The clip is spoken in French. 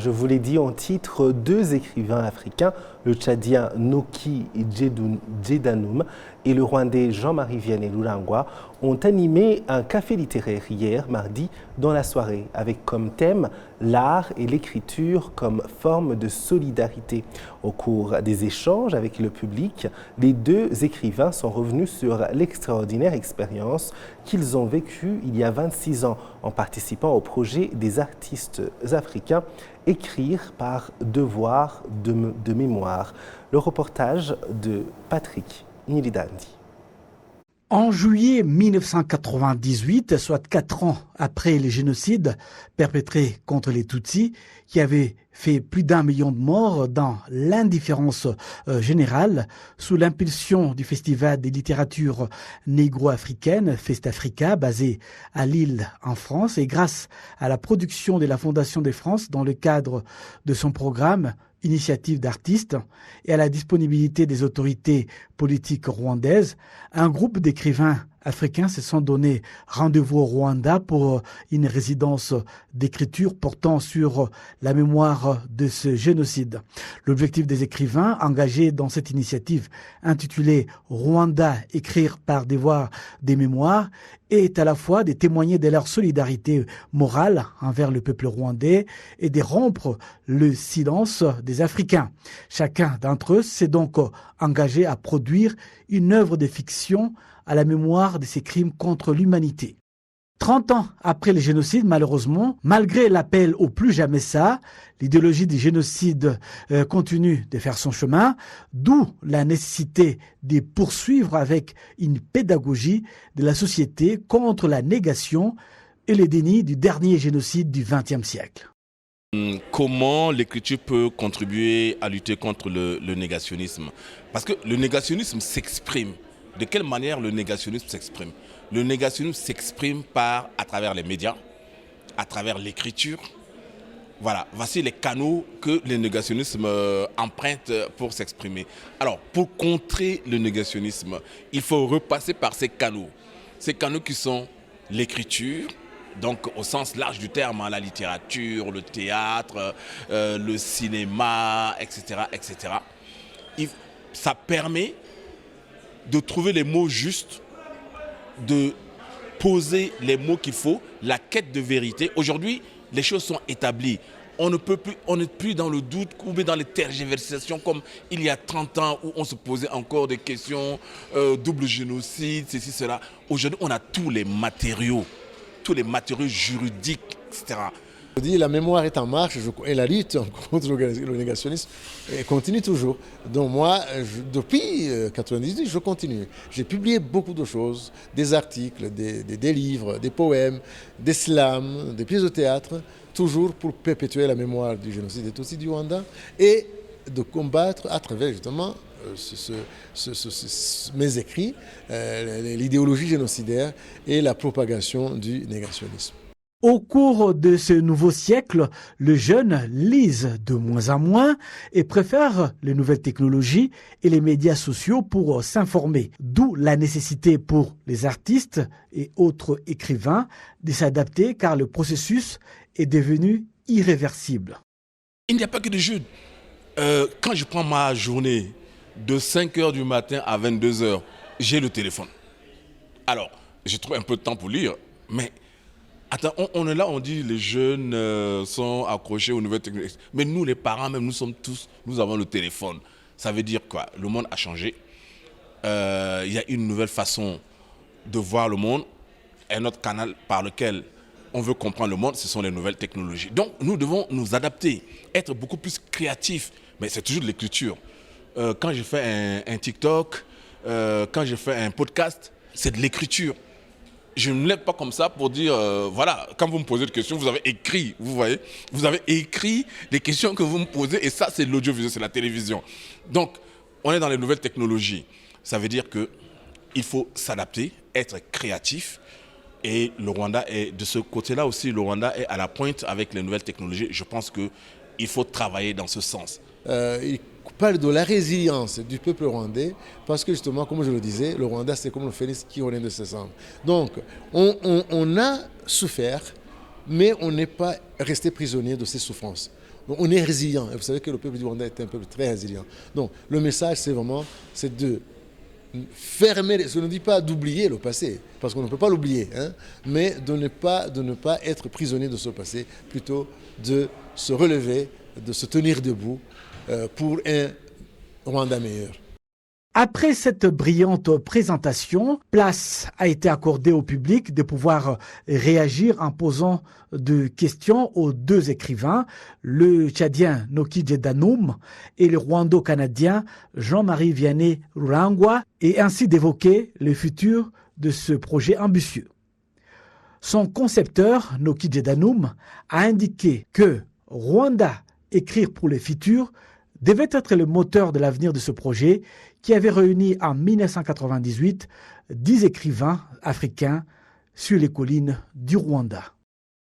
Je vous l'ai dit en titre, deux écrivains africains, le Tchadien Noki Djedanoum et le Rwandais Jean-Marie Vianney Lulangwa, ont animé un café littéraire hier, mardi, dans la soirée, avec comme thème l'art et l'écriture comme forme de solidarité. Au cours des échanges avec le public, les deux écrivains sont revenus sur l'extraordinaire expérience qu'ils ont vécue il y a 26 ans en participant au projet des artistes africains Écrire par devoir de mémoire. Le reportage de Patrick Nilidandi. En juillet 1998, soit 4 ans après le génocide perpétré contre les Tutsis, qui avait fait plus d'1 million de morts dans l'indifférence générale, sous l'impulsion du Festival de littérature négro-africaine, Festafrica, basé à Lille en France, et grâce à la production de la Fondation de France dans le cadre de son programme Initiative d'artistes et à la disponibilité des autorités politiques rwandaises, un groupe d'écrivains africains se sont donné rendez-vous au Rwanda pour une résidence d'écriture portant sur la mémoire de ce génocide. L'objectif des écrivains engagés dans cette initiative intitulée Rwanda, écrire par devoir des mémoires est à la fois de témoigner de leur solidarité morale envers le peuple rwandais et de rompre le silence des Africains. Chacun d'entre eux s'est donc engagé à produire une œuvre de fiction à la mémoire de ces crimes contre l'humanité. 30 ans après le génocide, malheureusement, malgré l'appel au plus jamais ça, l'idéologie du génocide continue de faire son chemin, d'où la nécessité de poursuivre avec une pédagogie de la société contre la négation et le déni du dernier génocide du XXe siècle. Comment l'écriture peut contribuer à lutter contre le négationnisme? Parce que le négationnisme s'exprime. De quelle manière le négationnisme s'exprime? Le négationnisme s'exprime à travers les médias, à travers l'écriture. Voilà, voici les canaux que le négationnisme emprunte pour s'exprimer. Alors, pour contrer le négationnisme, il faut repasser par ces canaux. Ces canaux qui sont l'écriture, donc au sens large du terme, la littérature, le théâtre, le cinéma, etc., etc. Ça permet de trouver les mots justes, de poser les mots qu'il faut, la quête de vérité. Aujourd'hui, les choses sont établies. On n'est plus dans le doute ou dans les tergiversations comme il y a 30 ans où on se posait encore des questions, double génocide, ceci, cela. Aujourd'hui, on a tous les matériaux juridiques, etc. Je dis, la mémoire est en marche et la lutte contre le négationnisme continue toujours. Donc moi, depuis 1998, je continue. J'ai publié beaucoup de choses, des articles, des livres, des poèmes, des slams, des pièces de théâtre, toujours pour perpétuer la mémoire du génocide des Tutsis du Rwanda et de combattre à travers justement mes écrits, l'idéologie génocidaire et la propagation du négationnisme. Au cours de ce nouveau siècle, les jeunes lisent de moins en moins et préfèrent les nouvelles technologies et les médias sociaux pour s'informer. D'où la nécessité pour les artistes et autres écrivains de s'adapter car le processus est devenu irréversible. Il n'y a pas que des jeux. Quand je prends ma journée de 5h du matin à 22h, j'ai le téléphone. Alors, j'ai trouvé un peu de temps pour lire, mais attends, on est là, on dit les jeunes sont accrochés aux nouvelles technologies. Mais nous, les parents, même, nous avons le téléphone. Ça veut dire quoi? Le monde a changé. Il y a une nouvelle façon de voir le monde. Un autre canal par lequel on veut comprendre le monde, ce sont les nouvelles technologies. Donc, nous devons nous adapter, être beaucoup plus créatifs. Mais c'est toujours de l'écriture. Quand je fais un TikTok, quand je fais un podcast, c'est de l'écriture. Je ne me lève pas comme ça pour dire, voilà, quand vous me posez des questions, vous avez écrit, vous voyez, vous avez écrit les questions que vous me posez et ça, c'est l'audiovisuel, c'est la télévision. Donc, on est dans les nouvelles technologies. Ça veut dire qu'il faut s'adapter, être créatif et le Rwanda est, de ce côté-là aussi, le Rwanda est à la pointe avec les nouvelles technologies. Je pense qu'il faut travailler dans ce sens. Il parle de la résilience du peuple rwandais parce que justement, comme je le disais, le Rwanda c'est comme le phénix qui revient de ses cendres. Donc, on a souffert, mais on n'est pas resté prisonnier de ces souffrances. Donc on est résilient. Et vous savez que le peuple du Rwanda est un peuple très résilient. Donc le message, c'est de fermer, je ne dis pas d'oublier le passé, parce qu'on ne peut pas l'oublier, hein, mais de ne pas être prisonnier de ce passé, plutôt de se relever, de se tenir debout pour un Rwanda meilleur. Après cette brillante présentation, place a été accordée au public de pouvoir réagir en posant des questions aux deux écrivains, le Tchadien Noki Djedanoum et le Rwando-Canadien Jean-Marie Vianney Rurangwa, et ainsi d'évoquer le futur de ce projet ambitieux. Son concepteur, Noki Djedanoum, a indiqué que Rwanda, écrire pour le futur, devait être le moteur de l'avenir de ce projet qui avait réuni en 1998 10 écrivains africains sur les collines du Rwanda.